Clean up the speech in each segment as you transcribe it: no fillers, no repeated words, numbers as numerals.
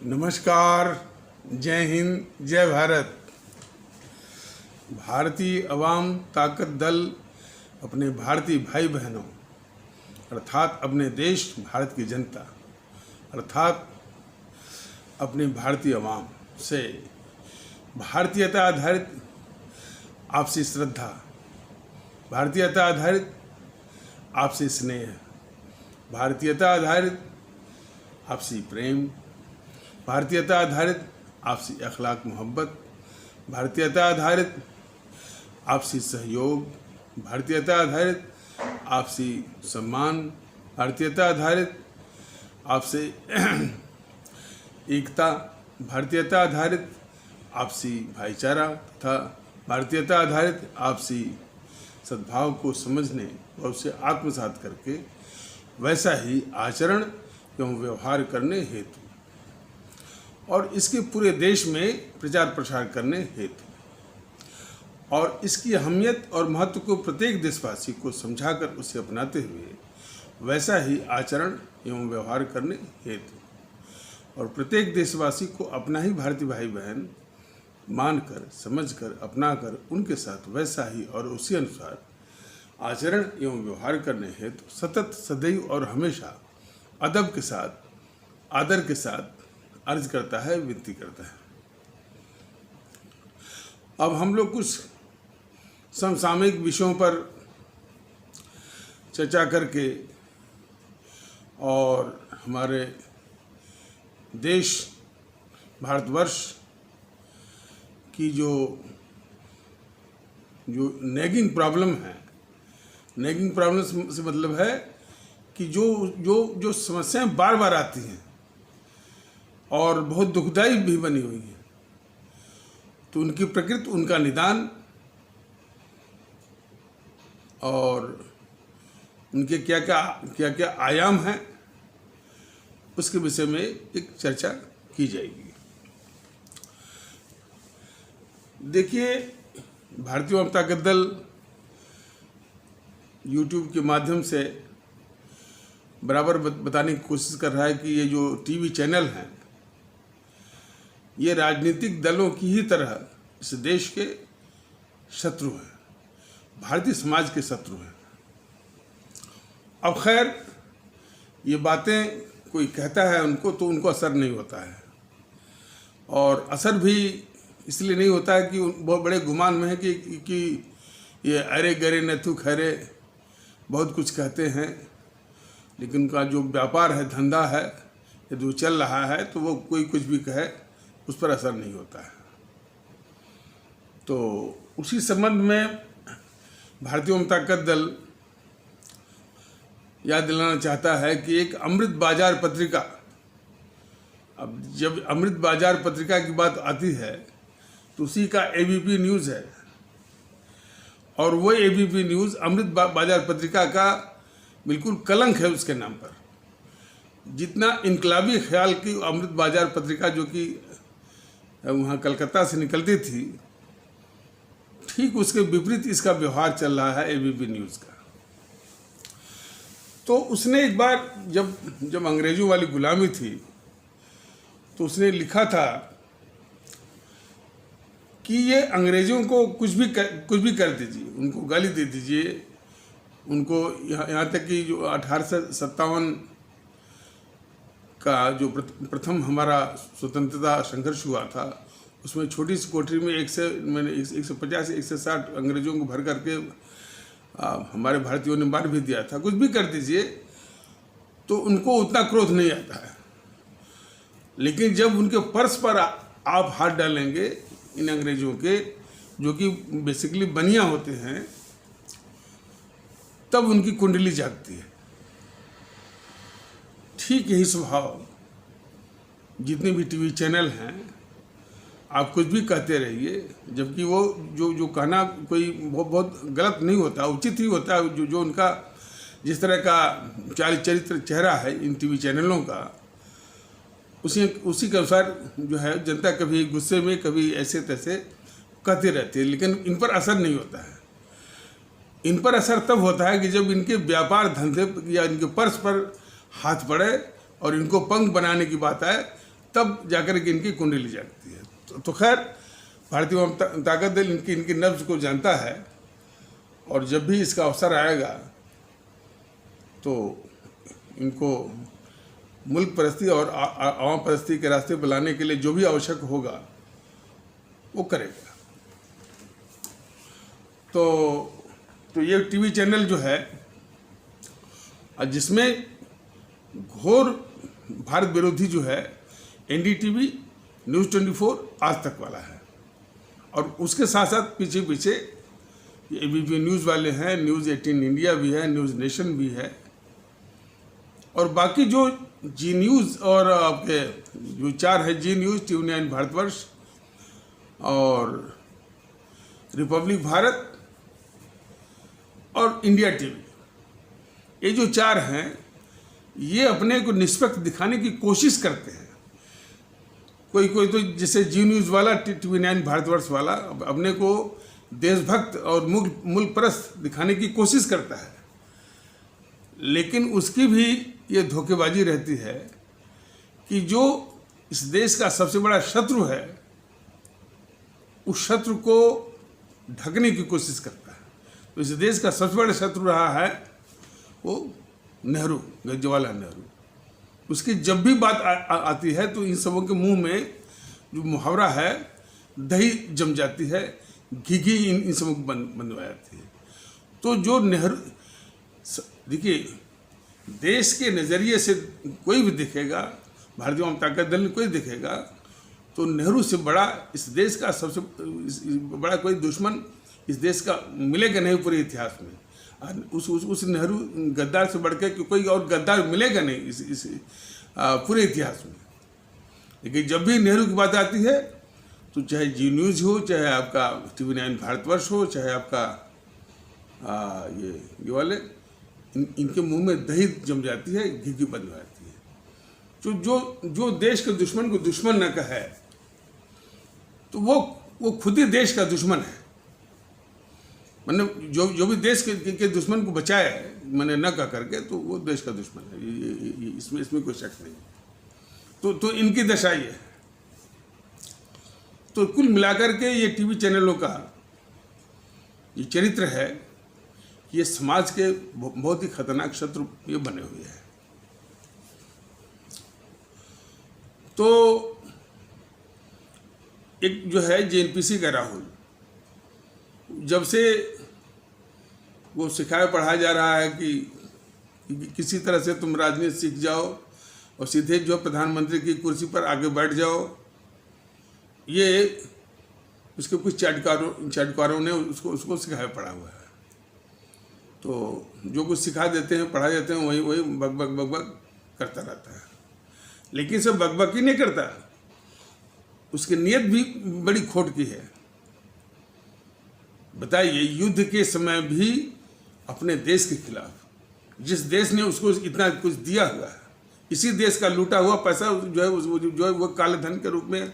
नमस्कार, जय हिंद, जय भारत। भारतीय अवाम ताकत दल अपने भारतीय भाई बहनों अर्थात अपने देश भारत की जनता अर्थात अपने भारतीय अवाम से भारतीयता आधारित आपसी श्रद्धा, भारतीयता आधारित आपसी स्नेह, भारतीयता आधारित आपसी प्रेम, भारतीयता आधारित आपसी अखलाक मोहब्बत, भारतीयता आधारित आपसी सहयोग, भारतीयता आधारित आपसी सम्मान, भारतीयता आधारित आपसे एकता, भारतीयता आधारित आपसी भाईचारा तथा भारतीयता आधारित आपसी सद्भाव को समझने और उसे आत्मसात करके वैसा ही आचरण एवं व्यवहार करने हेतु और इसके पूरे देश में प्रचार प्रसार करने हेतु और इसकी अहमियत और महत्व को प्रत्येक देशवासी को समझाकर उसे अपनाते हुए वैसा ही आचरण एवं व्यवहार करने हेतु और प्रत्येक देशवासी को अपना ही भारतीय भाई बहन मानकर, समझकर, अपनाकर उनके साथ वैसा ही और उसी अनुसार आचरण एवं व्यवहार करने हेतु सतत, सदैव और हमेशा अदब के साथ, आदर के साथ अर्ज करता है, विनती करता है। अब हम लोग कुछ समसामयिक विषयों पर चर्चा करके और हमारे देश भारतवर्ष की जो नेगिंग प्रॉब्लम है, नेगिंग प्रॉब्लम से मतलब है कि जो समस्याएं बार बार आती हैं और बहुत दुखदायी भी बनी हुई है, तो उनकी प्रकृति, उनका निदान और उनके क्या क्या आयाम हैं, उसके विषय में एक चर्चा की जाएगी। देखिए, भारतीय जनता दल YouTube के माध्यम से बराबर बताने की कोशिश कर रहा है कि ये जो टीवी चैनल हैं ये राजनीतिक दलों की ही तरह इस देश के शत्रु हैं, भारतीय समाज के शत्रु हैं। अब खैर, ये बातें कोई कहता है उनको तो उनको असर नहीं होता है और असर भी इसलिए नहीं होता है कि बहुत बड़े गुमान में है कि ये अरे गरे नथु खरे बहुत कुछ कहते हैं, लेकिन उनका जो व्यापार है, धंधा है, यदि वो चल रहा है तो वो कोई कुछ भी कहे उस पर असर नहीं होता है। तो उसी संबंध में भारतीय जनता दल याद दिलाना चाहता है कि एक अमृत बाजार पत्रिका, अब जब अमृत बाजार पत्रिका की बात आती है तो उसी का ABP न्यूज़ है और वो ABP न्यूज़ अमृत बाजार पत्रिका का बिल्कुल कलंक है उसके नाम पर। जितना इनकलाबी ख्याल की अमृत बाजार पत्रिका जो कि वहाँ कलकत्ता से निकलती थी, ठीक उसके विपरीत इसका व्यवहार चल रहा है ABP न्यूज़ का। तो उसने एक बार जब अंग्रेजों वाली गुलामी थी तो उसने लिखा था कि ये अंग्रेजों को कुछ भी कर दीजिए, उनको गाली दे दीजिए, उनको यहाँ तक कि जो 1857 का जो प्रथम हमारा स्वतंत्रता संघर्ष हुआ था उसमें छोटी सी कोठरी में 150 से 160 अंग्रेजों को भर करके हमारे भारतीयों ने मार भी दिया था। कुछ भी कर दीजिए तो उनको उतना क्रोध नहीं आता है, लेकिन जब उनके पर्स पर आप हाथ डालेंगे इन अंग्रेजों के, जो कि बेसिकली बनिया होते हैं, तब उनकी कुंडली जागती है। ठीक यही स्वभाव जितने भी टीवी चैनल हैं, आप कुछ भी कहते रहिए, जबकि वो जो कहना कोई बहुत गलत नहीं होता, उचित ही होता है। जो उनका जिस तरह का चरित्र चेहरा है इन टीवी चैनलों का, उसी के अनुसार जो है जनता कभी गुस्से में, कभी ऐसे तैसे कहते रहती है, लेकिन इन पर असर नहीं होता है। इन पर असर तब होता है कि जब इनके व्यापार धंधे या इनके पर्स पर हाथ पड़े और इनको पंख बनाने की बात आए, तब जाकर के इनकी कुंडली जागती है। तो खैर भारतीय ताकत दल इनकी नब्ज को जानता है, और जब भी इसका अवसर आएगा तो इनको मुल्क परस्ती और आवाम परस्ती के रास्ते पर लाने के लिए जो भी आवश्यक होगा वो करेगा। तो ये टीवी चैनल जो है जिसमें घोर भारत विरोधी जो है एनडीटीवी, न्यूज़ 24, आज तक वाला है, और उसके साथ साथ पीछे पीछे एबीपी न्यूज़ वाले हैं, न्यूज़ 18 इंडिया भी है, न्यूज़ नेशन भी है, और बाकी जो जी न्यूज़ और आपके जो 4 है, जी न्यूज़, TV9 भारतवर्ष और रिपब्लिक भारत और इंडिया टीवी, ये जो 4 हैं ये अपने को निष्पक्ष दिखाने की कोशिश करते हैं। कोई तो जैसे जी न्यूज़ वाला, TV9 भारतवर्ष वाला अपने को देशभक्त और मुल्क परस्त दिखाने की कोशिश करता है, लेकिन उसकी भी ये धोखेबाजी रहती है कि जो इस देश का सबसे बड़ा शत्रु है उस शत्रु को ढकने की कोशिश करता है। तो इस देश का सबसे बड़ा शत्रु रहा है वो नेहरू, जवाहरलाल नेहरू। उसकी जब भी बात आती है तो इन सबों के मुंह में जो मुहावरा है दही जम जाती है, घी इन सबों को बंद हो जाती है। तो जो नेहरू, देखिए देश के नज़रिए से कोई भी दिखेगा, भारतीय जनता ताकत दल कोई दिखेगा, तो नेहरू से बड़ा इस देश का सबसे बड़ा कोई दुश्मन इस देश का मिलेगा नहीं पूरे इतिहास में। उस नेहरू गद्दार से बढ़ के कोई और गद्दार मिलेगा नहीं इस पूरे इतिहास में। लेकिन जब भी नेहरू की बात आती है तो चाहे जी न्यूज़ हो, चाहे आपका TV9 भारतवर्ष हो, चाहे आपका ये वाले इनके मुंह में दही जम जाती है, घी बंद हो जाती है। तो जो देश के दुश्मन को दुश्मन न कहे तो वो खुद ही देश का दुश्मन है। मतलब जो भी देश के दुश्मन को बचाए मैंने न कह करके, तो वो देश का दुश्मन है। इसमें कोई शक नहीं। तो इनकी दशा ये है। तो कुल मिलाकर के ये टीवी चैनलों का ये चरित्र है, ये समाज के बहुत ही खतरनाक शत्रु ये बने हुए हैं। तो एक जो है JNPC का राहुल, जब से वो सिखाया पढ़ाया जा रहा है कि किसी तरह से तुम राजनीति सीख जाओ और सीधे जो प्रधानमंत्री की कुर्सी पर आगे बैठ जाओ, ये उसके कुछ चाटकारों ने उसको सिखाया पढ़ा हुआ है। तो जो कुछ सिखा देते हैं, पढ़ा देते हैं, वही बक करता रहता है। लेकिन सब बक ही नहीं करता, उसकी नीयत भी बड़ी खोट की है। बताइए, युद्ध के समय भी अपने देश के खिलाफ, जिस देश ने उसको इतना कुछ दिया हुआ है, इसी देश का लूटा हुआ पैसा जो है वो काले धन के रूप में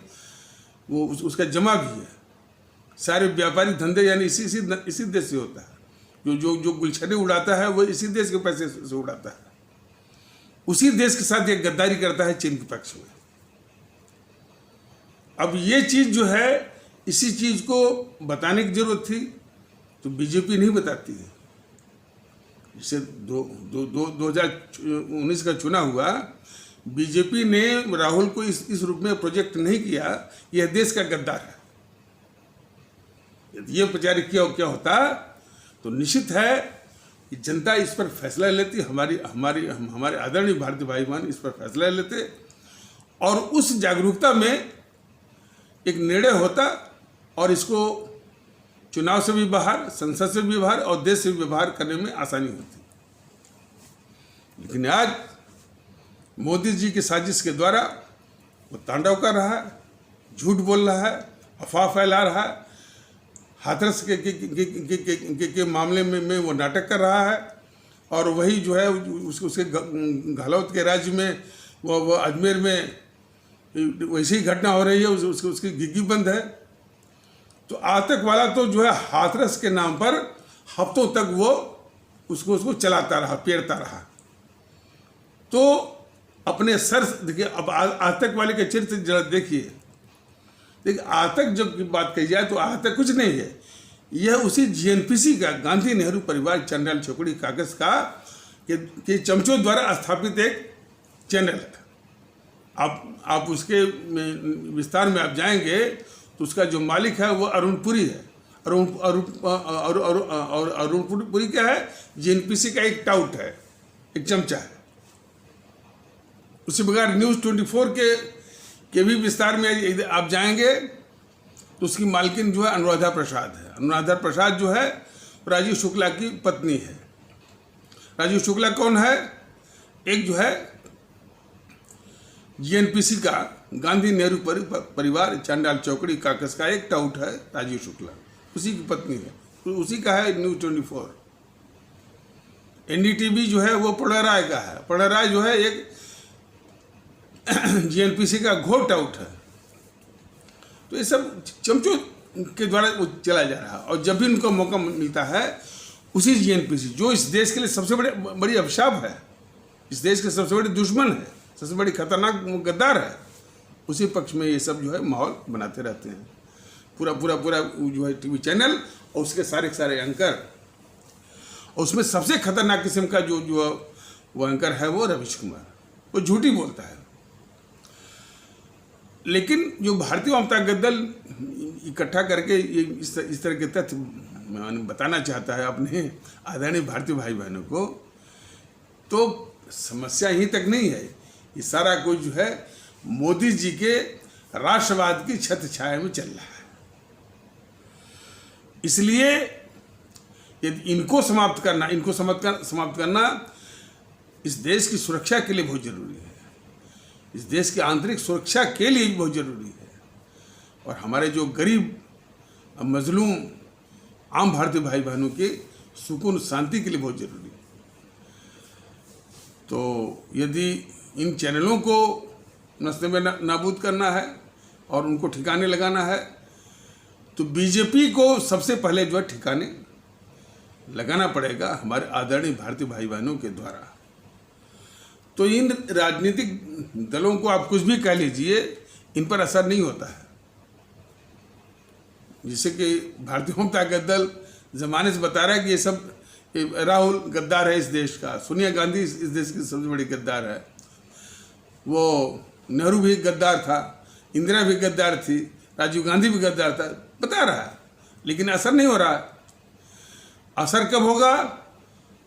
वो उसका जमा भी है। सारे व्यापारिक धंधे यानी इसी देश से होता है। जो गुलछड़े उड़ाता है वो इसी देश के पैसे से उड़ाता है। उसी देश के साथ ये गद्दारी करता है चीन के पक्ष में। अब ये चीज़ जो है, इसी चीज़ को बताने की जरूरत थी, तो बीजेपी नहीं बताती है। जैसे 2019 का चुनाव हुआ, बीजेपी ने राहुल को इस रूप में प्रोजेक्ट नहीं किया, यह देश का गद्दार है। यदि ये प्रचार किया क्या होता, तो निश्चित है कि जनता इस पर फैसला लेती, हमारे आदरणीय भारतीय भाई बहन इस पर फैसला लेते, और उस जागरूकता में एक निर्णय होता, और इसको चुनाव से भी बाहर, संसद से भी बाहर और देश से भी बाहर करने में आसानी होती। लेकिन आज मोदी जी की साजिश के द्वारा वो तांडव कर रहा है, झूठ बोल रहा है, अफवाह फैला रहा है, हाथरस के मामले में वो नाटक कर रहा है, और वही जो है उसके गहलोत के राज्य में वो अजमेर में वैसी ही घटना हो रही है, उसकी गिग्गी बंद है। तो आतंक वाला तो जो है हाथरस के नाम पर हफ्तों तक वो उसको चलाता रहा, पेरता रहा। तो अपने सर, देखिए अब आज तक वाले के चरित्र जरा देखिए, आज तक जब बात कही जाए तो आज तक कुछ नहीं है, यह उसी जीएनपीसी का, गांधी नेहरू परिवार चंडाल चौकड़ी कागज का के चमचों द्वारा स्थापित एक चैनल है। आप उसके विस्तार में आप जाएंगे तो उसका जो मालिक है वो अरुण पुरी है। अरुण पुरी क्या है? जीएनपीसी का एक टाउट है, एक चमचा है। उसी प्रकार न्यूज़ 24 के भी विस्तार में आप जाएंगे तो उसकी मालकिन जो है अनुराधा प्रसाद है। अनुराधा प्रसाद जो है राजीव शुक्ला की पत्नी है। राजीव शुक्ला कौन है? एक जो है जीएनपीसी का, गांधी नेहरू परिवार चांडाल चौकड़ी कागज का एक टाउट है राजीव शुक्ला, उसी की पत्नी है, उसी का है न्यूज़ 24। एनडीटीवी जो है वो पढ़राय का है। पढ़राय जो है एक जीएनपीसी का घोर टाउट है। तो ये सब चमचों के द्वारा चला जा रहा है। और जब भी उनको मौका मिलता है, उसी जीएनपीसी जो इस देश के लिए सबसे बड़ी अभिशाप है, इस देश के सबसे बड़े दुश्मन है, सबसे बड़ी खतरनाक गद्दार है, उसी पक्ष में ये सब जो है माहौल बनाते रहते हैं। पूरा जो है टीवी चैनल और उसके सारे एंकर, और उसमें सबसे खतरनाक किस्म का जो वो एंकर है वो रवीश कुमार, वो झूठी बोलता है। लेकिन जो भारतीय वामपंथी गद्दल इकट्ठा करके ये इस तरह के तथ्य बताना चाहता है अपने आदरणीय भारतीय भाई बहनों को, तो समस्या यहीं तक नहीं है। ये सारा कुछ जो है मोदी जी के राष्ट्रवाद की छत्र छाया में चल रहा है। इसलिए यदि इनको समाप्त करना इस देश की सुरक्षा के लिए बहुत जरूरी है, इस देश की आंतरिक सुरक्षा के लिए बहुत जरूरी है, और हमारे जो गरीब मजलूम आम भारतीय भाई बहनों के सुकून शांति के लिए बहुत जरूरी है। तो यदि इन चैनलों को नस्ते में नाबूद करना है और उनको ठिकाने लगाना है, तो बीजेपी को सबसे पहले जो है ठिकाने लगाना पड़ेगा हमारे आदरणीय भारतीय भाई बहनों के द्वारा। तो इन राजनीतिक दलों को आप कुछ भी कह लीजिए, इन पर असर नहीं होता है। जैसे कि भारतीय वामपंथी दल जमाने से बता रहा है कि ये सब राहुल गद्दार है इस देश का, सोनिया गांधी इस देश की सबसे बड़ी गद्दार है, वो नेहरू भी गद्दार था, इंदिरा भी गद्दार थी, राजीव गांधी भी गद्दार था, बता रहा है, लेकिन असर नहीं हो रहा। असर कब होगा?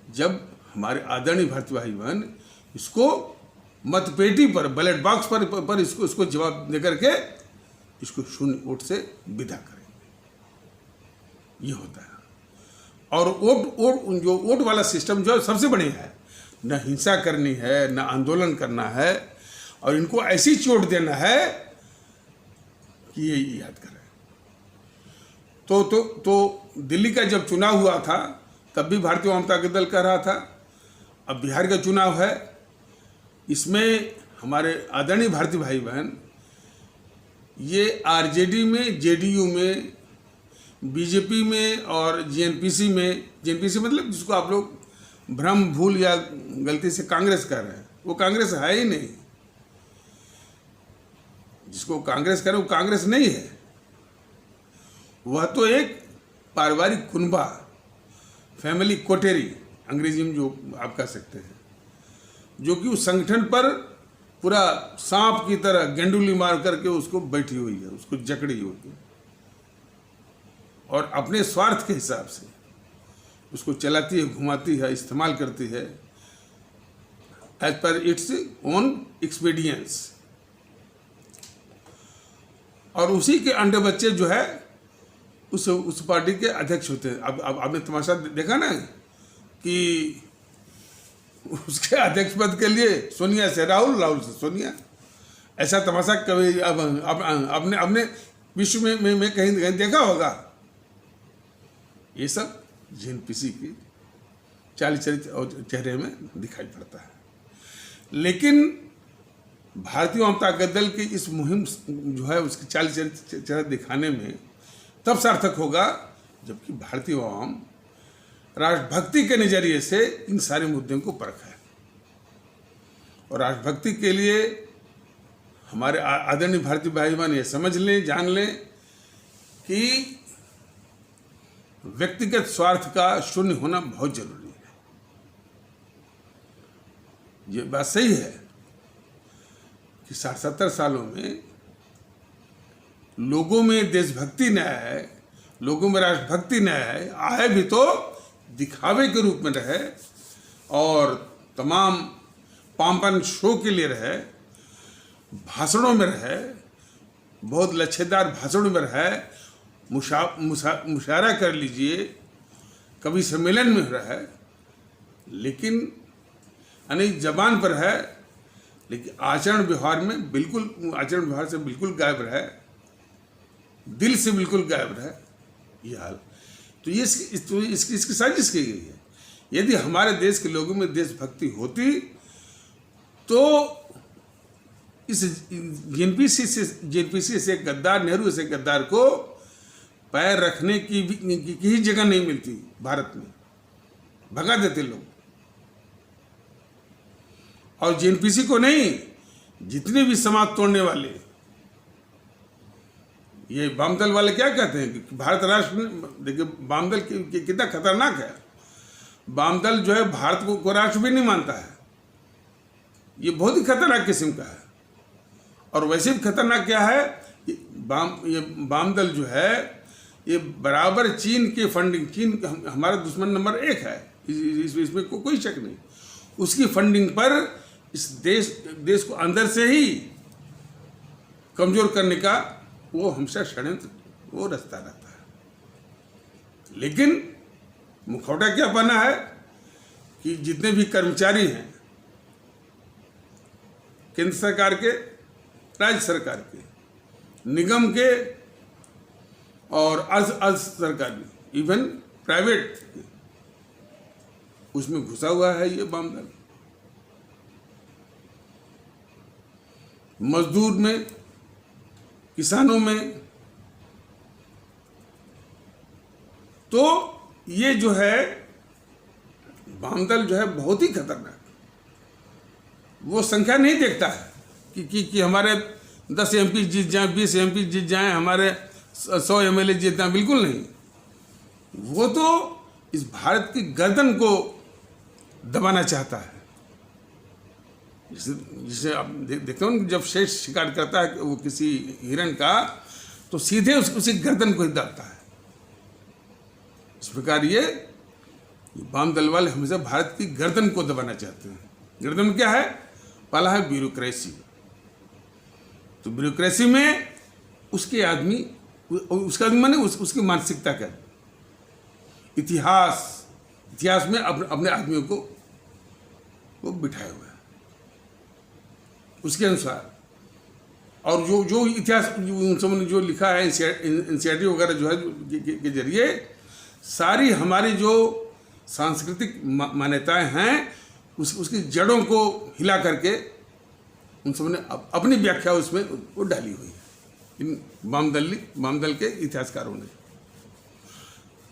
जब हमारे आदरणीय भारतीय भाई बहन इसको मतपेटी पर, बैलेट बॉक्स पर इसको जवाब देकर के इसको शून्य वोट से विदा करेंगे। ये होता है। और वोट वाला सिस्टम जो है सबसे बढ़िया है। न हिंसा करनी है, न आंदोलन करना है, और इनको ऐसी चोट देना है कि ये याद करें। तो दिल्ली का जब चुनाव हुआ था तब भी भारतीय वामपंथी दल कह रहा था, अब बिहार का चुनाव है, इसमें हमारे आदरणीय भारतीय भाई बहन ये आरजेडी में, जेडीयू में, बीजेपी में और जीएनपीसी में, जीएनपीसी मतलब जिसको आप लोग भ्रम, भूल या गलती से कांग्रेस कर रहे हैं, वो कांग्रेस है ही नहीं। जिसको कांग्रेस कर रहे वो कांग्रेस नहीं है, वह तो एक पारिवारिक कुनबा, फैमिली कोटेरी अंग्रेजी में जो आप कह सकते हैं, जो कि उस संगठन पर पूरा सांप की तरह गेंडुली मार करके उसको बैठी हुई है, उसको जकड़ी हुई है, और अपने स्वार्थ के हिसाब से उसको चलाती है, घुमाती है, इस्तेमाल करती है एज पर इट्स ओन एक्सपीडियंस। और उसी के अंडे बच्चे जो है उस पार्टी के अध्यक्ष होते हैं। अब आपने तमाशा देखा ना कि उसके अध्यक्ष पद के लिए सोनिया से राहुल, राहुल से सोनिया, ऐसा तमाशा कभी अब आपने विश्व में कहीं देखा होगा? ये सब जीएनपीसी की चाल चरित्र और चेहरे में दिखाई पड़ता है। लेकिन भारतीय वामपंथी दल की इस मुहिम जो है उसकी चाल चरित्र दिखाने में तब सार्थक होगा जबकि भारतीय आवाम राष्ट्रभक्ति के नजरिए से इन सारे मुद्दों को परखे और राष्ट्रभक्ति के लिए हमारे आदरणीय भारतीय भाई बहन ये समझ लें, जान लें कि व्यक्तिगत स्वार्थ का शून्य होना बहुत जरूरी है। ये बात सही है कि 60-70 सालों में लोगों में देशभक्ति न आए, लोगों में राष्ट्रभक्ति न आए भी तो दिखावे के रूप में रहे और तमाम पामपन शो के लिए रहे, भाषणों में रहे, बहुत लच्छेदार भाषणों में रहे, मुशायरा कर लीजिए, कवि सम्मेलन में रहे, लेकिन अनेक जबान पर है, लेकिन आचरण व्यवहार में बिल्कुल, आचरण व्यवहार से बिल्कुल गायब रहे, दिल से बिल्कुल गायब रहे, ये हाल। तो ये इसकी साजिश की गई है। यदि हमारे देश के लोगों में देशभक्ति होती तो इस जेएनपीसी से गद्दार, नेहरू से गद्दार को पैर रखने की ही जगह नहीं मिलती भारत में, भगा देते लोग। और जेएनपीसी को नहीं, जितने भी समाज तोड़ने वाले, ये वामदल वाले क्या कहते हैं कि भारत राष्ट्र, देखिए वामदल कितना खतरनाक है। वामदल जो है भारत को राष्ट्र भी नहीं मानता है, ये बहुत ही खतरनाक किस्म का है। और वैसे भी खतरनाक क्या है, ये वामदल जो है ये बराबर चीन के फंडिंग, चीन हमारा दुश्मन नंबर 1 है, इसमें कोई शक नहीं। उसकी फंडिंग पर इस देश को अंदर से ही कमजोर करने का वो हमेशा षड्यंत्र, वो रास्ता रहता है। लेकिन मुखौटा क्या बना है कि जितने भी कर्मचारी हैं केंद्र सरकार के, राज्य सरकार के, निगम के और अर्ध सरकारी, इवन प्राइवेट, उसमें घुसा हुआ है ये वामदल। मजदूर में, किसानों में, तो ये जो है वामदल जो है बहुत ही खतरनाक। वो संख्या नहीं देखता है कि हमारे 10 एमपी जीत जाएं, 20 एमपी जीत जाएं, हमारे 100 एमएलए जीत जाएं, बिल्कुल नहीं। वो तो इस भारत की गर्दन को दबाना चाहता है। जिसे आप देखते हो, जब शेष शिकार करता है वो किसी हिरण का, तो सीधे उसी गर्दन को ही दाबता है। इस प्रकार ये वामदल वाले हमेशा भारत की गर्दन को दबाना चाहते हैं। गर्दन क्या है? पहला है ब्यूरोक्रेसी। तो ब्यूरोक्रेसी में उसके आदमी, उसका आदमी माने उसकी मानसिकता क्या, इतिहास में अपने आदमियों को वो बिठाए हुए हैं उसके अनुसार। और जो इतिहास उन सब ने जो लिखा है एनसीईआरटी वगैरह जो है के जरिए, सारी हमारी जो सांस्कृतिक मान्यताएं हैं उसकी जड़ों को हिला करके उन सब ने अपनी व्याख्या उसमें वो डाली हुई है इन वामदल के इतिहासकारों ने।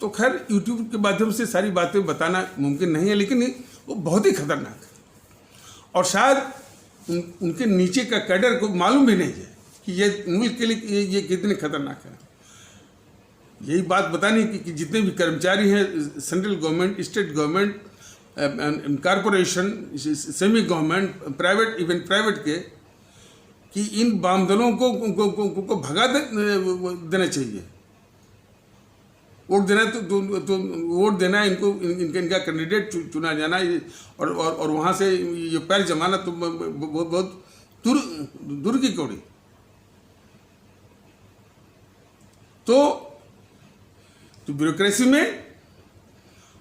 तो खैर यूट्यूब के माध्यम से सारी बातें बताना मुमकिन नहीं है, लेकिन वो बहुत ही खतरनाक है। और शायद उनके नीचे का कैडर को मालूम भी नहीं है कि ये मुल्क के लिए ये कितने खतरनाक है। यही बात बतानी कि जितने भी कर्मचारी हैं, central government, state government, corporation, semi government, private, even private के, कि इन वामदलों को भगा देना चाहिए। वोट देना है तो वोट देना है इनको, इनका कैंडिडेट चुना जाना, और वहाँ से ये पैर जमाना तो बहुत दूर की कौड़ी। तो ब्यूरोक्रेसी में,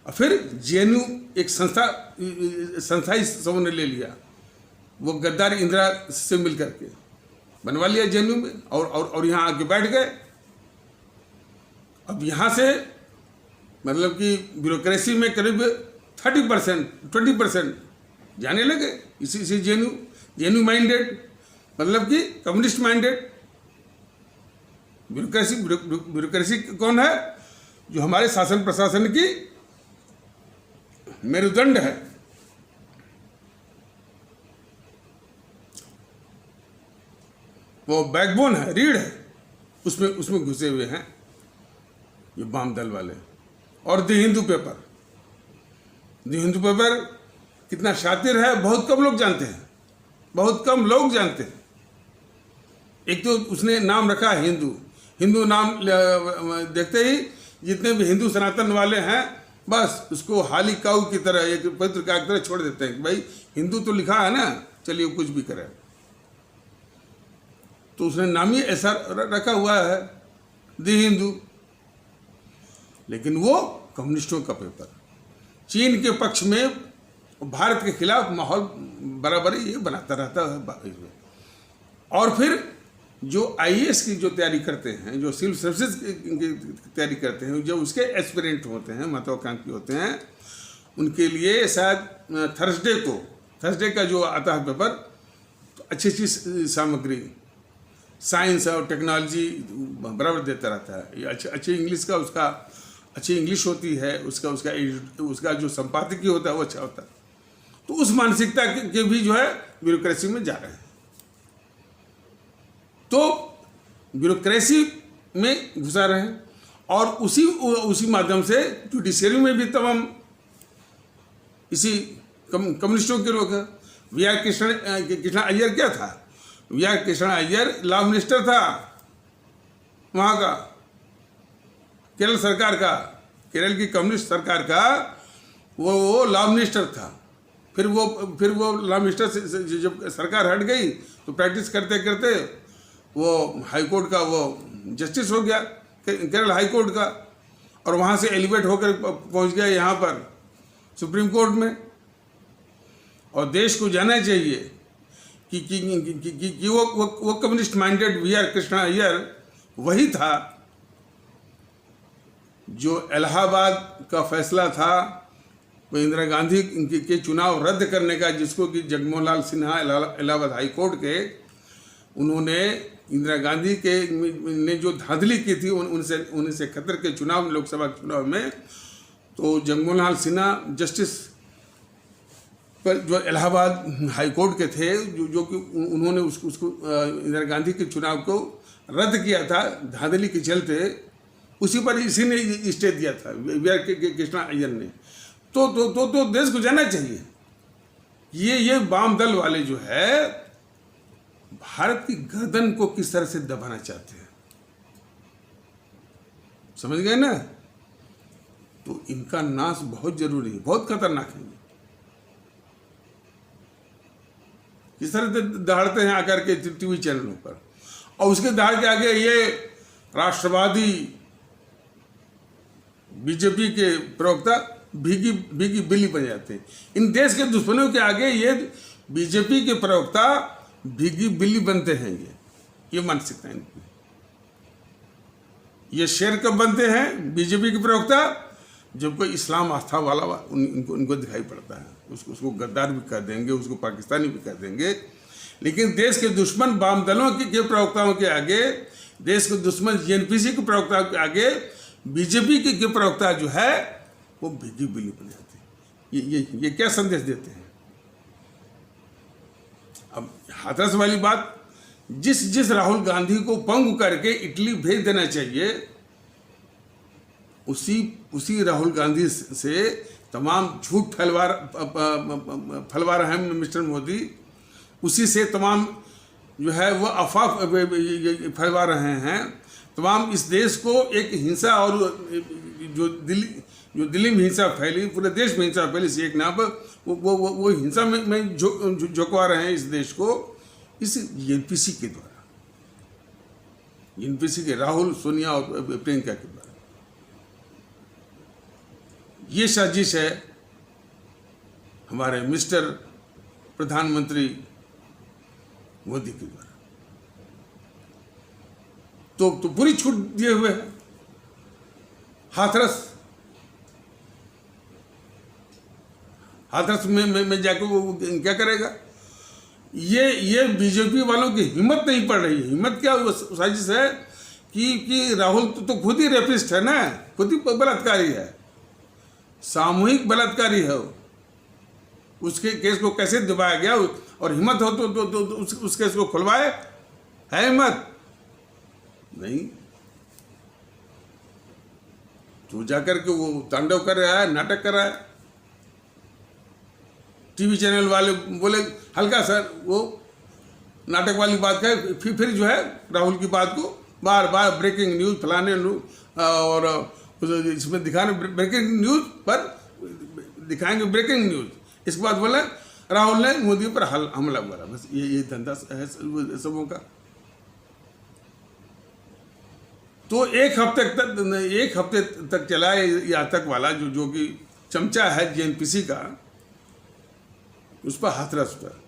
और फिर जेएनयू एक संस्था ही सबों ने ले लिया, वो गद्दार इंदिरा से मिल करके बनवा लिया जेएनयू में, और यहाँ आके बैठ गए। अब यहाँ से मतलब कि ब्यूरोक्रेसी में करीब 30%, 20% जाने लगे इसी जेएनयू माइंडेड, मतलब कि कम्युनिस्ट माइंडेड। ब्यूरोक्रेसी कौन है? जो हमारे शासन प्रशासन की मेरुदंड है। वो बैकबोन है, रीढ़ है, उसमें घुसे हुए हैं ये वाम दल वाले। और the Hindu paper, the Hindu paper कितना शातिर है बहुत कम लोग जानते हैं, बहुत कम लोग जानते हैं। एक तो उसने नाम रखा है हिंदू, हिंदू नाम देखते ही जितने भी हिंदू सनातन वाले हैं बस उसको हाली काऊ की तरह, एक पवित्र काऊ की तरह छोड़ देते हैं कि भाई हिंदू तो लिखा है ना, चलिए कुछ भी करें। तो उसने नाम ही ऐसा रखा हुआ है द हिंदू। लेकिन वो कम्युनिस्टों का पेपर, चीन के पक्ष में, भारत के खिलाफ माहौल बराबर ये बनाता रहता है। और फिर जो आईएएस की जो तैयारी करते हैं, जो सिविल सर्विसेज की तैयारी करते हैं, जो उसके एस्पिरेंट होते हैं, महत्वाकांक्षी होते हैं, उनके लिए शायद थर्सडे का जो आता है पेपर, तो अच्छी अच्छी सामग्री, साइंस और टेक्नोलॉजी बराबर देता रहता है। ये अच्छी इंग्लिश का, उसका अच्छी इंग्लिश होती है, उसका जो संपादकीय होता है वो अच्छा होता है। तो उस मानसिकता के भी जो है ब्यूरोक्रेसी में जा रहे हैं। तो ब्यूरोक्रेसी में घुसा रहे हैं और उसी माध्यम से जुडिशरी में भी तमाम इसी कम्युनिस्टों के लोग हैं। वी.आर. कृष्णा अय्यर क्या था? VR. Krishna Iyer law minister था वहाँ का, केरल सरकार का, केरल की कम्युनिस्ट सरकार का वो लॉ मिनिस्टर था। फिर वो लॉ मिनिस्टर से जब सरकार हट गई तो प्रैक्टिस करते करते वो हाई कोर्ट का वो जस्टिस हो गया, केरल हाई कोर्ट का, और वहाँ से एलिवेट होकर पहुँच गया यहाँ पर सुप्रीम कोर्ट में। और देश को जानना चाहिए कि वो communist minded VR. Krishna Iyer वही था जो इलाहाबाद का फैसला था वो इंदिरा गांधी के चुनाव रद्द करने का, जिसको कि जगमोहन लाल सिन्हा इलाहाबाद हाई कोर्ट के, उन्होंने इंदिरा गांधी के ने जो धांधली की थी 1971 के चुनाव, लोकसभा चुनाव में, तो जगमोहन लाल सिन्हा जस्टिस पर जो इलाहाबाद हाई कोर्ट के थे, जो कि उन्होंने उसको इंदिरा गांधी के चुनाव को रद्द किया था धांधली के चलते, उसी पर इसी ने स्टे दिया था वी.आर. कृष्णा अय्यर ने। तो देश को जानना चाहिए ये वाम दल वाले जो है भारत की गर्दन को किस तरह से दबाना चाहते हैं, समझ गए ना? तो इनका नाश बहुत जरूरी है, बहुत खतरनाक है। किस तरह से दहाड़ते हैं आकर के टीवी चैनलों पर, और उसके दहाड़ के आगे ये राष्ट्रवादी बीजेपी के प्रवक्ता भीगी बिल्ली बन जाते हैं। इन देश के दुश्मनों के आगे ये बीजेपी के प्रवक्ता भीगी बिल्ली बनते हैं। ये मानसिकता इनकी। ये शेर कब बनते हैं बीजेपी के प्रवक्ता? जब कोई इस्लाम आस्था वाला उनको दिखाई पड़ता है, उसको गद्दार भी कर देंगे, उसको पाकिस्तानी भी कर देंगे। लेकिन देश के दुश्मन वाम दलों के प्रवक्ताओं के आगे, देश के दुश्मन जेएनपीसी के प्रवक्ताओं के आगे बीजेपी के प्रवक्ता जो है वो भीगी बिल्ली बन जाते हैं। ये क्या संदेश देते हैं? अब हाथरस वाली बात, जिस राहुल गांधी को पंगु करके इटली भेज देना चाहिए, उसी राहुल गांधी से तमाम झूठ फैलवा रहे हैं मिस्टर मोदी। उसी से तमाम जो है वो अफवाह फैलवा रहे हैं। तमाम इस देश को एक हिंसा, और जो दिल्ली में हिंसा फैली, पूरे देश में हिंसा फैली, एक नाम पर वो हिंसा में झोंकवा रहे हैं इस देश को, इस एनपीसी के द्वारा, एनपीसी के राहुल, सोनिया और प्रियंका के द्वारा। ये साजिश है हमारे मिस्टर प्रधानमंत्री मोदी के द्वारा। तो पूरी छूट दिए हुए हैं। हाथरस में जाकर वो क्या करेगा? ये बीजेपी वालों की हिम्मत नहीं पड़ रही है। हिम्मत क्या साजिश है कि राहुल तो खुद ही रेपिस्ट है ना, खुद ही बलात्कारी है, सामूहिक बलात्कारी है। उसके केस को कैसे दबाया गया, और हिम्मत हो तो उस केस को खुलवाए, है मत नहीं, तो जाकर के वो तांडव कर रहा है, नाटक कर रहा है। टीवी चैनल वाले बोले हल्का सा वो नाटक वाली बात है, फिर जो है राहुल की बात को बार बार ब्रेकिंग न्यूज फलाने और इसमें दिखाने ब्रेकिंग न्यूज पर दिखाएंगे ब्रेकिंग न्यूज। इसके बाद बोले राहुल ने मोदी पर हमला बोला। बस ये धंधा है सबों का। तो एक हफ्ते तक चला ये आतंक वाला जो कि चमचा है जेएनपीसी का, उस पर हाथरस पर।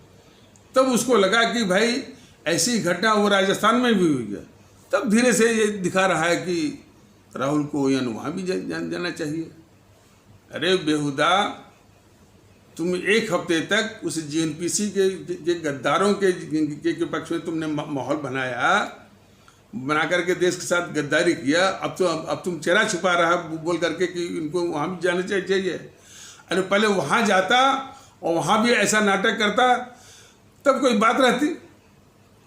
तब उसको लगा कि भाई ऐसी घटना वो राजस्थान में भी हुई है। तब धीरे से ये दिखा रहा है कि राहुल को या वहाँ भी जाना चाहिए। अरे बेहुदा, तुम एक हफ्ते तक उस जेएनपीसी के गद्दारों के पक्ष में तुमने माहौल बना करके देश के साथ गद्दारी किया। अब तुम चेहरा छुपा रहा बोल करके कि इनको वहाँ भी जाना चाहिए। अरे पहले वहाँ जाता और वहाँ भी ऐसा नाटक करता तब कोई बात रहती।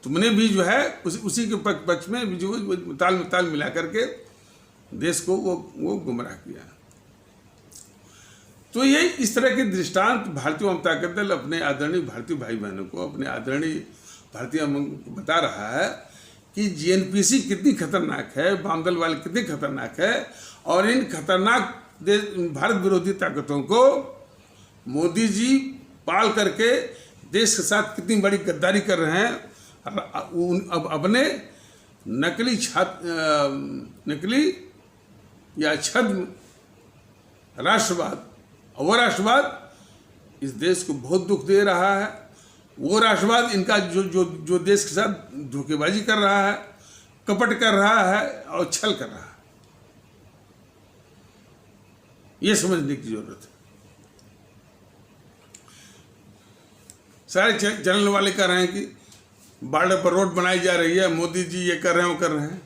तुमने भी जो है उसी के पक्ष में भी जो ताल मिला करके देश को वो गुमराह किया। तो ये इस तरह के दृष्टांत भारतीय जनता दल अपने आदरणीय भारतीय भाई बहनों को, अपने आदरणीय भारतीय को बता रहा है कि जेएनपीसी कितनी खतरनाक है, वामदल वाले कितनी खतरनाक है। और इन खतरनाक भारत विरोधी ताकतों को मोदी जी पाल करके देश के साथ कितनी बड़ी गद्दारी कर रहे हैं। अब अपने नकली या छद्म राष्ट्रवाद, वो राष्ट्रवाद इस देश को बहुत दुख दे रहा है। वो राष्ट्रवाद इनका जो देश के साथ धोखेबाजी कर रहा है, कपट कर रहा है और छल कर रहा है, ये समझने की जरूरत है। सारे चैनल वाले कह रहे हैं कि बॉर्डर पर रोड बनाई जा रही है, मोदी जी ये कर रहे हैं वो कर रहे हैं।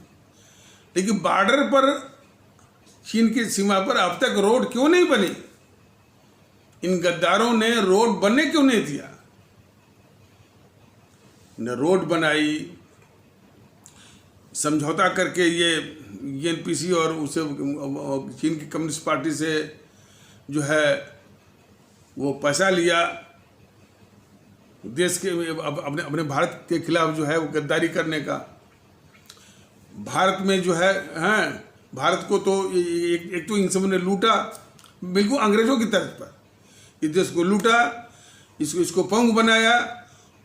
लेकिन बॉर्डर पर चीन की सीमा पर अब तक रोड क्यों नहीं बनी? इन गद्दारों ने रोड बनने क्यों नहीं दिया? न रोड बनाई, समझौता करके ये एनपीसी और उसे चीन की कम्युनिस्ट पार्टी से जो है वो पैसा लिया, देश के अपने भारत के खिलाफ जो है वो गद्दारी करने का। भारत में जो है भारत को तो एक तो इन सब ने लूटा, बिल्कुल अंग्रेजों की तर्ज पर इस देश को लूटा, इसको पंग बनाया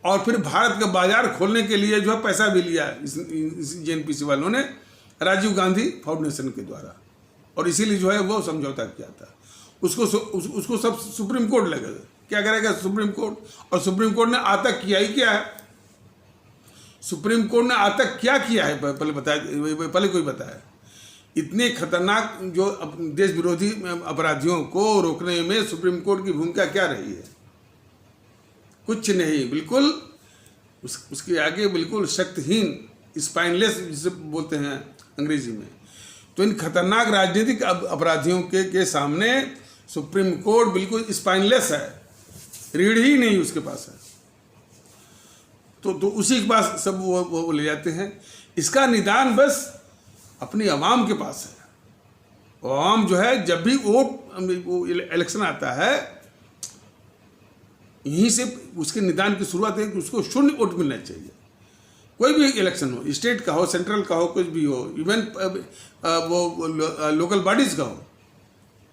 और फिर भारत का बाजार खोलने के लिए जो है पैसा भी लिया इस जेएनपीसी वालों ने राजीव गांधी फाउंडेशन के द्वारा। और इसीलिए जो है वो समझौता किया था। उसको सब सुप्रीम कोर्ट लगेगा, क्या करेगा सुप्रीम कोर्ट? और सुप्रीम कोर्ट ने आज तक किया ही क्या है? सुप्रीम कोर्ट ने आज तक क्या किया है पहले कोई बताए? इतने खतरनाक जो देश विरोधी अपराधियों को रोकने में सुप्रीम कोर्ट की भूमिका क्या रही है? कुछ नहीं, बिल्कुल उसके आगे बिल्कुल शक्तिहीन, स्पाइनलेस जिसे बोलते हैं अंग्रेजी में। तो इन खतरनाक राजनीतिक अपराधियों के सामने सुप्रीम कोर्ट बिल्कुल स्पाइनलेस है, रीढ़ ही नहीं उसके पास है। तो उसी के पास सब वो ले जाते हैं। इसका निदान बस अपनी आवाम के पास है। आवाम जो है जब भी वो इलेक्शन आता है, यहीं से उसके निदान की शुरुआत है कि उसको शून्य वोट मिलना चाहिए। कोई भी इलेक्शन हो, स्टेट का हो, सेंट्रल का हो, कुछ भी हो, इवन वो लोकल बॉडीज का हो,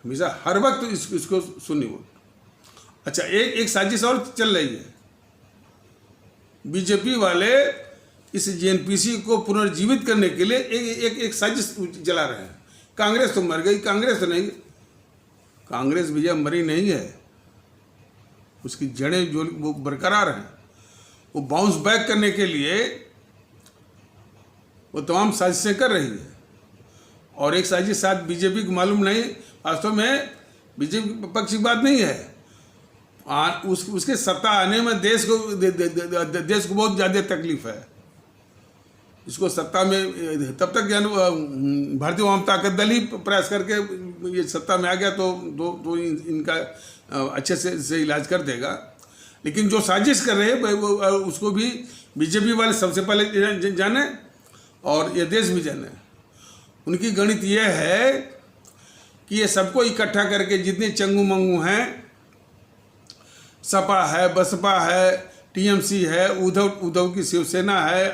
हमेशा हर वक्त इसको शून्य वोट। अच्छा, एक साजिश और चल रही है। बीजेपी वाले इस जेएनपीसी को पुनर्जीवित करने के लिए एक साजिश चला रहे हैं। कांग्रेस तो मर गई, कांग्रेस तो नहीं। कांग्रेस भैया मरी नहीं है, उसकी जड़ें जो वो बरकरार हैं। वो बाउंस बैक करने के लिए वो तमाम साजिशें कर रही है। और एक साजिश शायद बीजेपी को मालूम नहीं, वास्तव में बीजेपी पक्ष की बात नहीं है। उसके सत्ता आने में देश को बहुत ज़्यादा तकलीफ है। इसको सत्ता में तब तक भारतीय जनता दल ही प्रयास करके ये सत्ता में आ गया तो इनका अच्छे से इलाज कर देगा। लेकिन जो साजिश कर रहे हैं उसको भी बीजेपी वाले सबसे पहले जाने और ये देश भी जाने। उनकी गणित ये है कि ये सबको इकट्ठा करके जितने चंगू मंगू हैं, सपा है, बसपा है, टीएमसी है, उद्धव की शिवसेना है,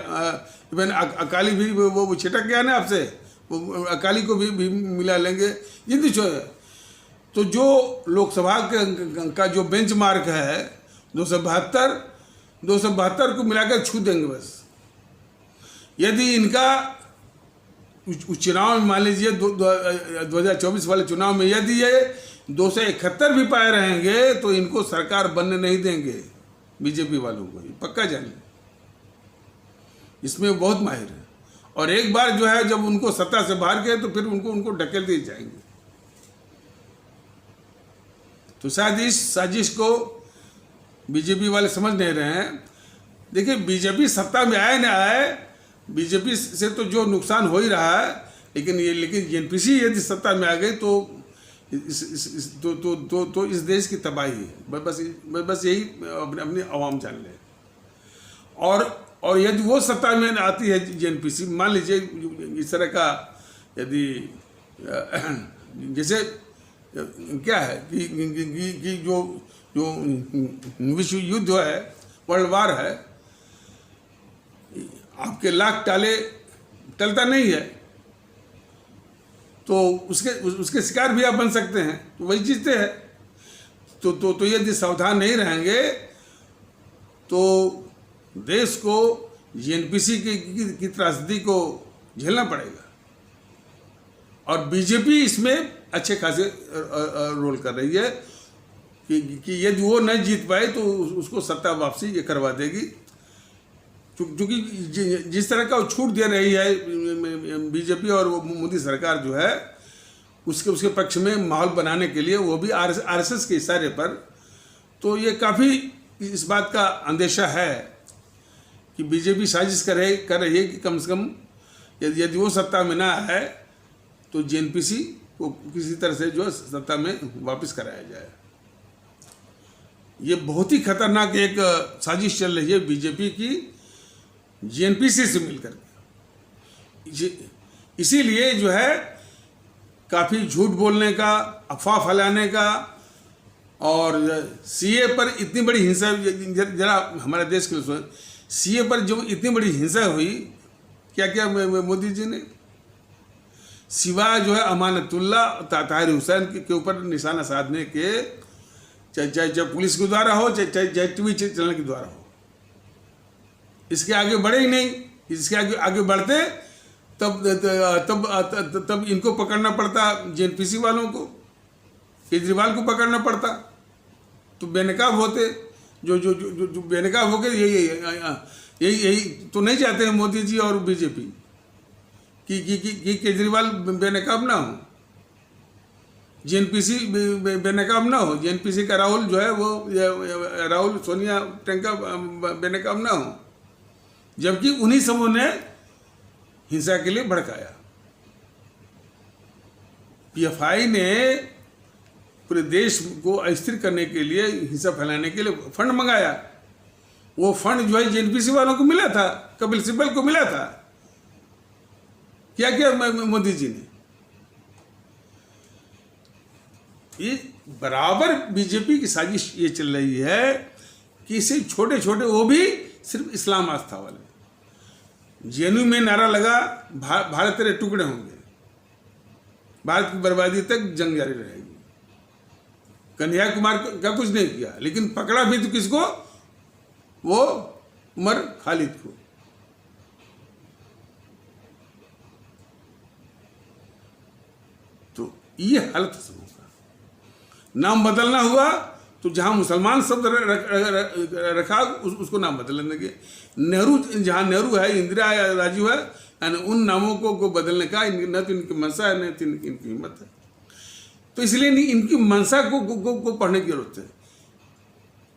इवन अकाली भी वो छिटक गया ना आपसे, वो अकाली को भी मिला लेंगे जितनी है। तो जो लोकसभा का जो बेंचमार्क है 272 को मिलाकर छू देंगे बस। यदि इनका चुनाव में मान लीजिए 2024 वाले चुनाव में यदि ये 271 भी पाए रहेंगे तो इनको सरकार बनने नहीं देंगे बीजेपी वालों को, पक्का जानिए, इसमें बहुत माहिर है। और एक बार जो है जब उनको सत्ता से बाहर गए तो फिर उनको ढकेल दिए जाएंगे। तो शायद इस साजिश को बीजेपी वाले समझ नहीं रहे हैं। देखिए, बीजेपी सत्ता में आए ना आए, बीजेपी से तो जो नुकसान हो ही रहा है, लेकिन जेएनपीसी यदि सत्ता में आ गई तो इस देश की तबाही है। बस यही अपनी आवाम जान ले। और यदि वो सत्ता में आती है जेएनपीसी, मान लीजिए इस तरह का यदि जैसे क्या है कि जो विश्व युद्ध है, वर्ल्ड वार है, आपके लाख टाले टलता नहीं है, तो उसके शिकार भी आप बन सकते हैं। तो वही चीज़ है। तो यदि सावधान नहीं रहेंगे तो देश को जेएनपीसी की त्रासदी को झेलना पड़ेगा। और बीजेपी इसमें अच्छे खासे रोल कर रही है कि यदि वो नहीं जीत पाए तो उसको सत्ता वापसी ये करवा देगी। क्योंकि जिस तरह का छूट दे रही है बीजेपी और वो मोदी सरकार जो है, उसके पक्ष में माहौल बनाने के लिए, वो भी आरएसएस के इशारे पर, तो ये काफ़ी इस बात का अंदेशा है कि बीजेपी साजिश कर रही है कि कम से कम यदि वो सत्ता में ना आए तो जेएनपीसी को किसी तरह से जो सत्ता में वापस कराया जाए। ये बहुत ही खतरनाक एक साजिश चल रही है बीजेपी की जेएनपीसी से मिलकर के। इसीलिए जो है काफ़ी झूठ बोलने का, अफवाह फैलाने का, और सीए पर इतनी बड़ी हिंसा, जरा हमारे देश के लिए सीए पर जो इतनी बड़ी हिंसा हुई, क्या क्या मोदी जी ने, सिवाय जो है अमानतुल्लाह ताहिर हुसैन के ऊपर निशाना साधने के, चाहे पुलिस के द्वारा हो, चाहे टीवी चैनल के द्वारा हो, इसके आगे बढ़े ही नहीं। इसके आगे बढ़ते तब इनको पकड़ना पड़ता, जेएनपीसी वालों को, केजरीवाल को पकड़ना पड़ता, तो बेनकाब होते। जो बेनकाब हो गए, यही तो नहीं चाहते हैं मोदी जी और बीजेपी कि केजरीवाल बेनकाब ना हो, जेएनपीसी बेनकाब ना हो, जेएनपीसी का राहुल जो है वो राहुल सोनिया प्रियंका बेनकाब ना हो, जबकि उन्हीं समूह ने हिंसा के लिए भड़काया। पीएफआई ने पूरे देश को अस्थिर करने के लिए, हिंसा फैलाने के लिए फंड मंगाया। वो फंड जो है जेएनपीसी वालों को मिला था, कपिल सिब्बल को मिला था। क्या किया मोदी जी ने? ये बराबर बीजेपी की साजिश ये चल रही है कि इसे छोटे छोटे, वो भी सिर्फ इस्लाम आस्था वाले, जेएनयू में नारा लगा भारत तेरे टुकड़े होंगे, भारत की बर्बादी तक जंग जारी रहेगी। कन्हैया कुमार का कुछ नहीं किया, लेकिन पकड़ा भी तो किसको? वो उमर खालिद को। तो ये हालत समूह का नाम बदलना हुआ तो जहां मुसलमान शब्द रखा उसको नाम बदलने लगे। नेहरू, जहां नेहरू है, इंदिरा है, राजीव है, यानी उन नामों को बदलने का न तो इनकी मंशा है, न तो इनकी हिम्मत है। तो इसलिए इनकी मंशा को पढ़ने की जरूरत है।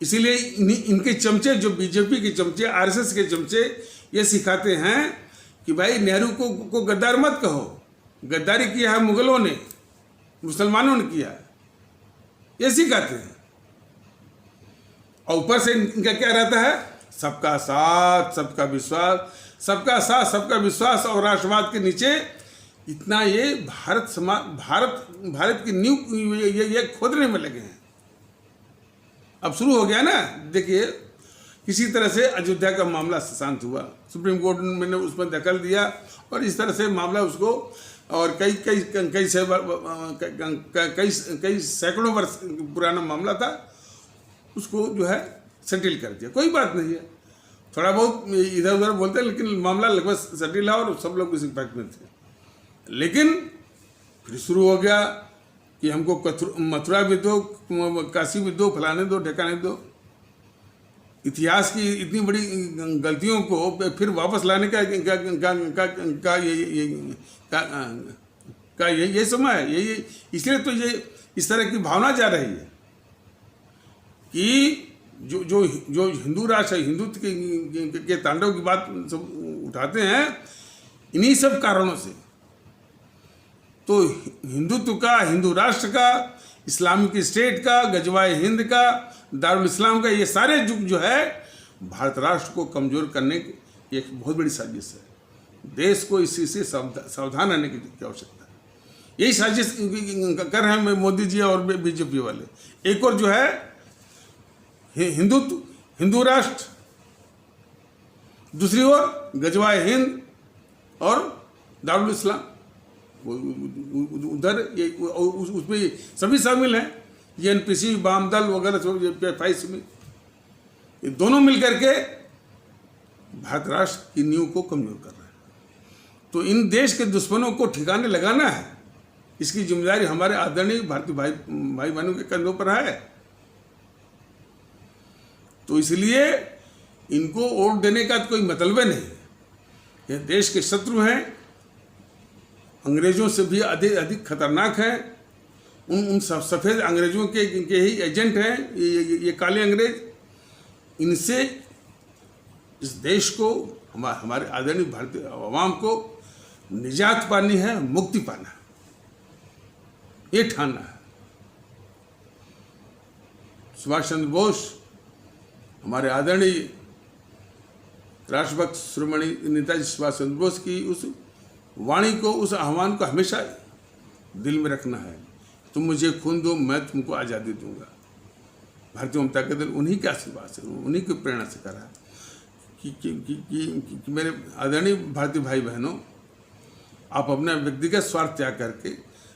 इसीलिए इनके चमचे, जो बीजेपी के चमचे, आरएसएस के चमचे, ये सिखाते हैं कि भाई नेहरू को गद्दार मत कहो। गद्दारी किया है मुगलों ने, मुसलमानों ने किया है, ये सिखाते हैं। और ऊपर से इनका क्या रहता है सबका साथ, सबका विश्वास, सबका साथ, सबका विश्वास और राष्ट्रवाद के नीचे इतना ये भारत की नींव ये खोदने में लगे हैं। अब शुरू हो गया ना, देखिए किसी तरह से अयोध्या का मामला शांत हुआ, सुप्रीम कोर्ट ने उसमें दखल दिया और इस तरह से मामला उसको, और कई सैकड़ों वर्ष पुराना मामला था, उसको जो है सेटिल कर दिया। कोई बात नहीं है, थोड़ा बहुत इधर उधर बोलते हैं, लेकिन मामला लगभग सेटिल है और सब लोग इसी पक्ष में थे। लेकिन फिर शुरू हो गया कि हमको मथुरा भी दो, काशी भी दो, फलाने दो, ठिकाने दो। इतिहास की इतनी बड़ी गलतियों को फिर वापस लाने का ये समय है। ये इसलिए तो ये इस तरह की भावना जा रही है कि जो हिंदू राष्ट्र, हिंदुत्व के तांडव की बात सब उठाते हैं, इन्हीं सब कारणों से। तो हिंदुत्व का, हिंदू राष्ट्र का, इस्लामिक स्टेट का, गजवाए हिंद का, दारुल इस्लाम का, ये सारे युग जो है भारत राष्ट्र को कमजोर करने की एक बहुत बड़ी साजिश है। देश को इसी से सावधान रहने की आवश्यकता है। यही साजिश कर रहे हैं मोदी जी और बीजेपी वाले। एक और जो है हिंदुत्व, हिंदू राष्ट्र, दूसरी ओर गजवाए हिंद और दारुल इस्लाम, उधर उसमें सभी शामिल हैं, एनपीसी, वाम दल वगैरह, फाइस में, ये दोनों मिलकर के भारत राष्ट्र की नींव को कमजोर कर रहे हैं। तो इन देश के दुश्मनों को ठिकाने लगाना है, इसकी जिम्मेदारी हमारे आदरणीय भारतीय भाई बहनों के कंधों पर है। तो इसलिए इनको वोट देने का तो कोई मतलब नहीं। ये देश के शत्रु हैं, अंग्रेजों से भी अधिक खतरनाक हैं। उन सफ़ेद अंग्रेजों के ही एजेंट हैं ये काले अंग्रेज। इनसे इस देश को, हमारे आदरणीय भारतीय अवाम को निजात पानी है, मुक्ति पाना है, ये ठानना है। सुभाष चंद्र बोस, हमारे आदरणीय राष्ट्रभक्त शिरोमणि नेताजी सुभाष चंद्र बोस की उस वाणी को, उस आह्वान को हमेशा दिल में रखना है। तुम मुझे खून दो, मैं तुमको आज़ादी दूंगा। भारतीय जनता के दल उन्हीं के आशीर्वाद से, उन्हीं की प्रेरणा से करा कि मेरे आदरणीय भारतीय भाई बहनों, आप अपना व्यक्तिगत स्वार्थ त्याग करके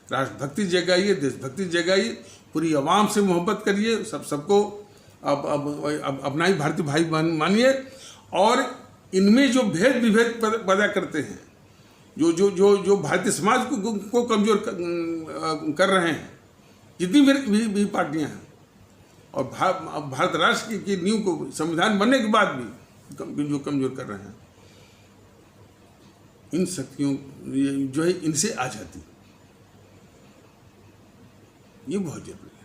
राष्ट्रभक्ति जगाइए, देशभक्ति जगाइए, पूरी आवाम से मोहब्बत करिए, सबको अब अपना ही भारतीय भाई मानिए। और इनमें जो भेद विभेद पैदा करते हैं, जो भारतीय समाज को कमजोर कर रहे हैं, जितनी भी पार्टियां हैं, और भारत राष्ट्र की नींव को संविधान बनने के बाद भी जो कमजोर कर रहे हैं, इन शक्तियों जो है इनसे आजादी, ये बहुत जरूरी है।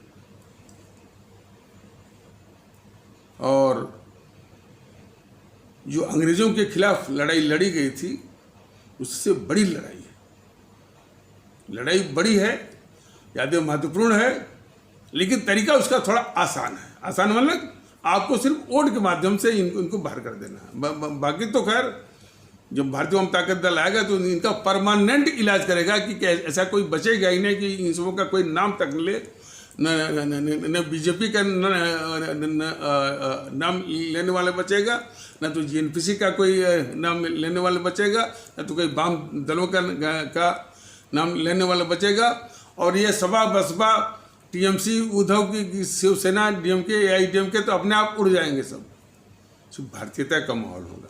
और जो अंग्रेजों के खिलाफ लड़ाई लड़ी गई थी, उससे बड़ी लड़ाई है। लड़ाई बड़ी है, यादें महत्वपूर्ण है, लेकिन तरीका उसका थोड़ा आसान है। आसान मतलब आपको सिर्फ वोट के माध्यम से इनको बाहर कर देना है। बाकी तो खैर जब भारतीय जनता ताकत दल आएगा तो इनका परमानेंट इलाज करेगा कि ऐसा कोई बचेगा ही नहीं कि इन सबों का कोई नाम तक ले, न बीजेपी का नाम लेने वाला बचेगा, न तो जीएनपीसी का कोई नाम लेने वाला बचेगा, न तो कोई वाम दलों का नाम लेने वाला बचेगा। और ये सपा बसपा टीएमसी, उद्धव की शिवसेना, डीएमके, एआईडीएमके तो अपने आप उड़ जाएंगे सब। भारतीयता का माहौल होगा।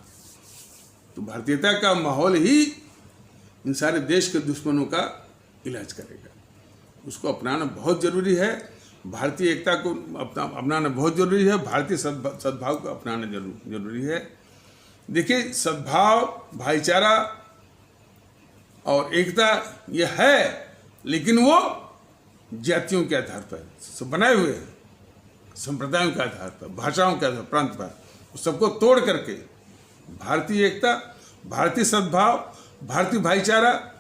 तो भारतीयता का माहौल ही इन सारे देश के दुश्मनों का इलाज करेगा। उसको अपनाना बहुत जरूरी है। भारतीय एकता को अपनाना बहुत जरूरी है। भारतीय सद्भाव को अपनाना जरूरी है। देखिए, सद्भाव, भाईचारा और एकता ये है, लेकिन वो जातियों के आधार पर बनाए हुए हैं, संप्रदायों के आधार पर, भाषाओं के आधार पर, प्रांत पर, सबको तोड़ करके भारतीय एकता, भारतीय सद्भाव, भारतीय भाईचारा,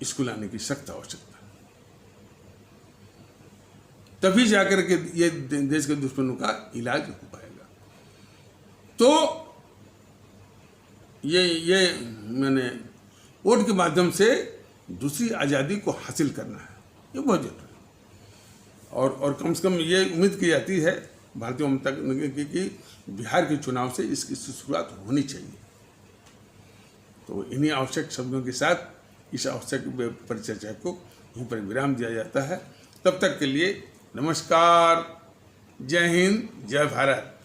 इसको लाने की सख्त आवश्यकता है। तभी जाकर के ये देश के दुश्मनों का इलाज हो पाएगा। तो ये मैंने वोट के माध्यम से दूसरी आज़ादी को हासिल करना है, ये बहुत जरूरी है। और कम से कम ये उम्मीद की जाती है भारतीय जनता की बिहार के चुनाव से इसकी शुरुआत होनी चाहिए। तो इन्हीं आवश्यक शब्दों के साथ इस आवश्यक परिचर्चा को यहीं पर विराम दिया जाता है। तब तक के लिए नमस्कार, जय हिंद, जय भारत।